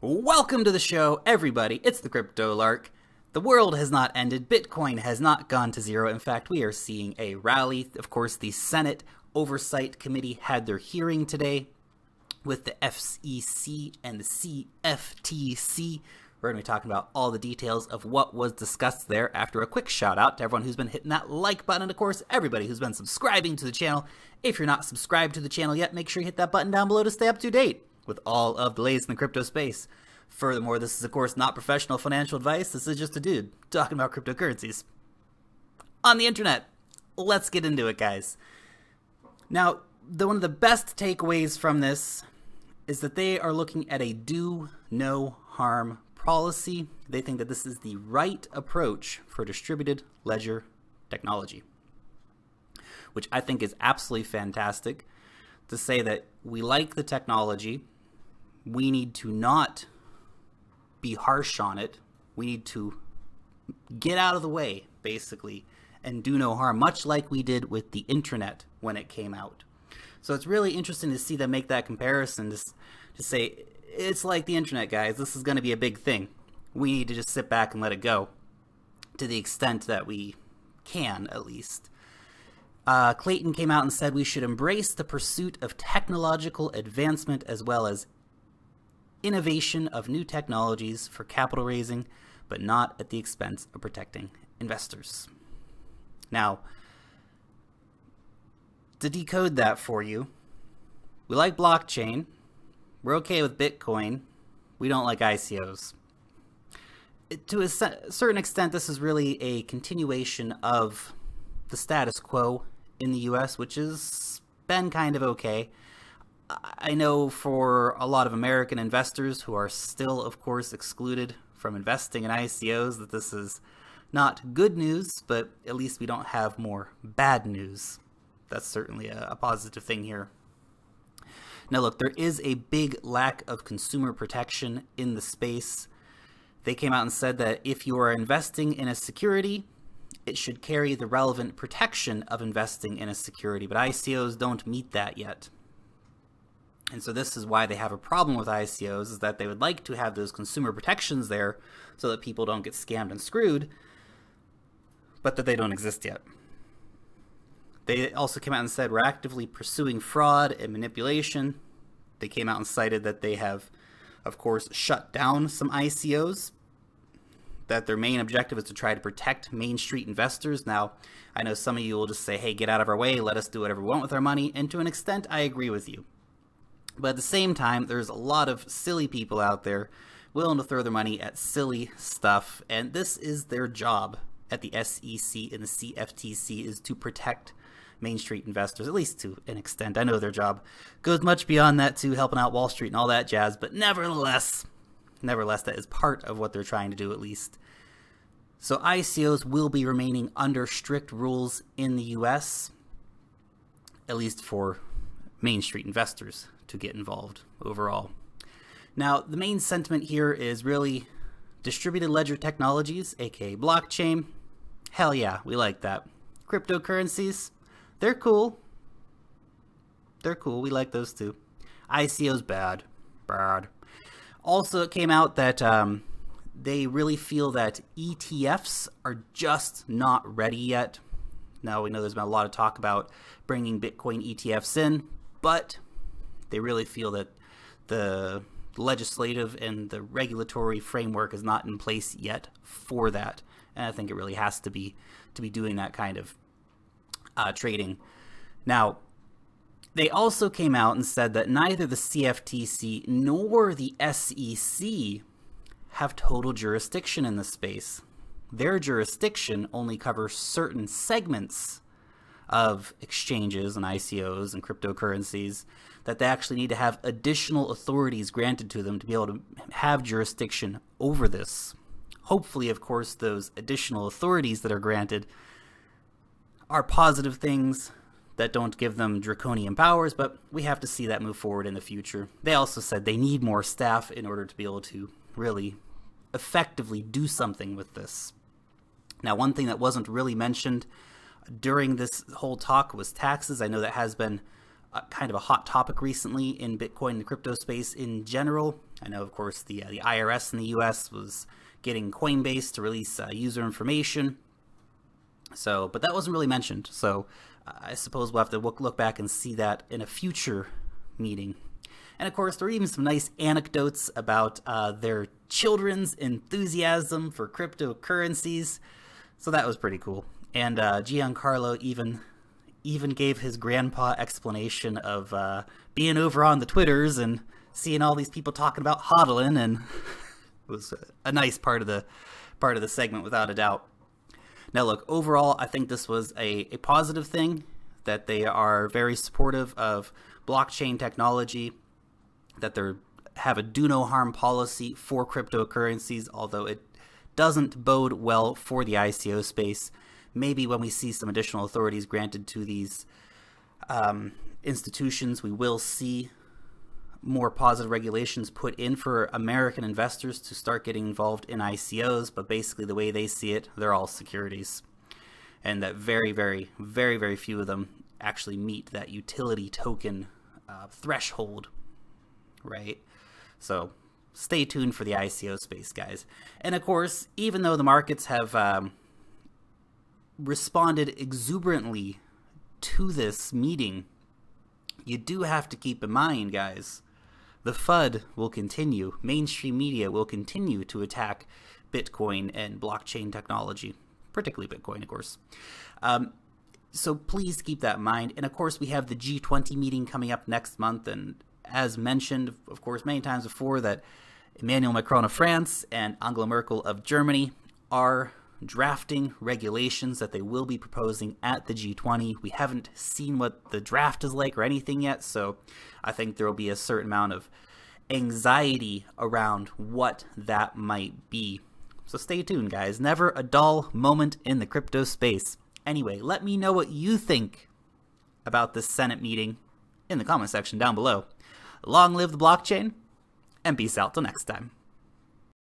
Welcome to the show, everybody. It's the Crypto Lark. The world has not ended. Bitcoin has not gone to zero. In fact, we are seeing a rally. Of course, the Senate Oversight Committee had their hearing today with the FEC and the CFTC. We're going to be talking about all the details of what was discussed there after a quick shout out to everyone who's been hitting that like button, and of course, everybody who's been subscribing to the channel. If you're not subscribed to the channel yet, make sure you hit that button down below to stay up to date with all of the latest in the crypto space. Furthermore, this is of course not professional financial advice. This is just a dude talking about cryptocurrencies on the internet. Let's get into it, guys. Now, one of the best takeaways from this is that they are looking at a do no harm policy. They think that this is the right approach for distributed ledger technology, which I think is absolutely fantastic. To say that we like the technology, we need to not be harsh on it. We need to get out of the way, basically, and do no harm, much like we did with the internet when it came out. So it's really interesting to see them make that comparison to say, it's like the internet, guys. This is going to be a big thing. We need to just sit back and let it go to the extent that we can, at least. Clayton came out and said we should embrace the pursuit of technological advancement as well as innovation of new technologies for capital raising, but not at the expense of protecting investors. Now, to decode that for you, we like blockchain, we're okay with Bitcoin, we don't like ICOs. To a certain extent, this is really a continuation of the status quo in the US, which has been kind of okay. I know for a lot of American investors who are still, of course, excluded from investing in ICOs, that this is not good news, but at least we don't have more bad news. That's certainly a positive thing here. Now look, there is a big lack of consumer protection in the space. They came out and said that if you are investing in a security, it should carry the relevant protection of investing in a security, but ICOs don't meet that yet. And so this is why they have a problem with ICOs, is that they would like to have those consumer protections there so that people don't get scammed and screwed, but that they don't exist yet. They also came out and said we're actively pursuing fraud and manipulation. They came out and cited that they have, of course, shut down some ICOs, that their main objective is to try to protect Main Street investors. Now, I know some of you will just say, hey, get out of our way, let us do whatever we want with our money, and to an extent, I agree with you. But at the same time, there's a lot of silly people out there willing to throw their money at silly stuff, and this is their job at the SEC and the CFTC, is to protect Main Street investors, at least to an extent. I know their job goes much beyond that, to helping out Wall Street and all that jazz, but nevertheless, that is part of what they're trying to do, at least. So ICOs will be remaining under strict rules in the US, at least for Main Street investors to get involved overall. Now, the main sentiment here is really distributed ledger technologies, aka blockchain. Hell yeah, we like that. Cryptocurrencies, they're cool. They're cool, we like those too. ICOs, bad. Also, it came out that they really feel that ETFs are just not ready yet. Now, we know there's been a lot of talk about bringing Bitcoin ETFs in, but they really feel that the legislative and the regulatory framework is not in place yet for that. And I think it really has to be doing that kind of trading. Now, they also came out and said that neither the CFTC nor the SEC have total jurisdiction in the space. Their jurisdiction only covers certain segments of exchanges and ICOs and cryptocurrencies, that they actually need to have additional authorities granted to them to be able to have jurisdiction over this. Hopefully, of course, those additional authorities that are granted are positive things that don't give them draconian powers, but we have to see that move forward in the future. They also said they need more staff in order to be able to really effectively do something with this. Now, one thing that wasn't really mentioned during this whole talk was taxes. I know that has been kind of a hot topic recently in Bitcoin and the crypto space in general. I know, of course, the IRS in the U.S. was getting Coinbase to release user information. So, but that wasn't really mentioned. So I suppose we'll have to look back and see that in a future meeting. And of course, there are even some nice anecdotes about their children's enthusiasm for cryptocurrencies. So that was pretty cool. And Giancarlo even gave his grandpa explanation of being over on the Twitters and seeing all these people talking about hodling, and it was a nice part of the segment without a doubt. Now look, overall, I think this was a positive thing, that they are very supportive of blockchain technology, that they have a do no harm policy for cryptocurrencies, although it doesn't bode well for the ICO space. Maybe when we see some additional authorities granted to these institutions, we will see more positive regulations put in for American investors to start getting involved in ICOs. But basically, the way they see it, they're all securities, and that very, very, very, very few of them actually meet that utility token threshold, right? So stay tuned for the ICO space, guys. And of course, even though the markets have responded exuberantly to this meeting, you do have to keep in mind, guys, the FUD will continue. Mainstream media will continue to attack Bitcoin and blockchain technology, particularly Bitcoin, of course. So please keep that in mind. And of course, we have the G20 meeting coming up next month. And as mentioned, of course, many times before, that Emmanuel Macron of France and Angela Merkel of Germany are drafting regulations that they will be proposing at the G20. We haven't seen what the draft is like or anything yet, so I think there will be a certain amount of anxiety around what that might be. So stay tuned, guys. Never a dull moment in the crypto space. Anyway, let me know what you think about this Senate meeting in the comment section down below. Long live the blockchain, and peace out till next time.